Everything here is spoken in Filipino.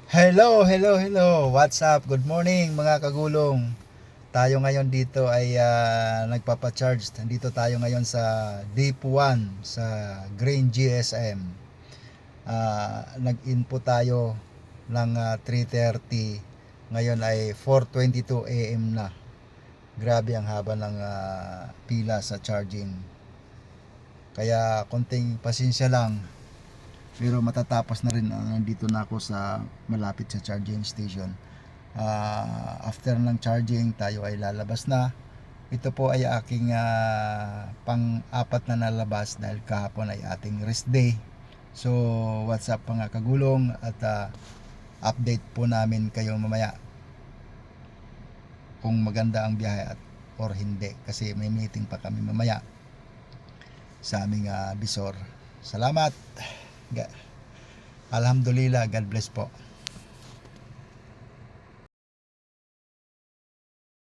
Hello, hello, hello. What's up? Good morning mga kagulong. Tayo ngayon dito ay nagpapa-charge. Nandito tayo ngayon sa Deep 1 sa Green GSM. Nag-input tayo ng 3:30. Ngayon ay 4:22 AM na. Grabe ang haba ng pila sa charging. Kaya konting pasensya lang. Pero matatapos na rin. Nandito na ako sa malapit sa charging station. After ng charging tayo ay lalabas na. Ito po ay aking pang-apat na nalabas dahil kahapon ay ating rest day. So what's up mga kagulong, at update po namin kayo mamaya kung maganda ang biyahe at or hindi, kasi may meeting pa kami mamaya sa aming bisor. Salamat. Alhamdulillah, God bless po.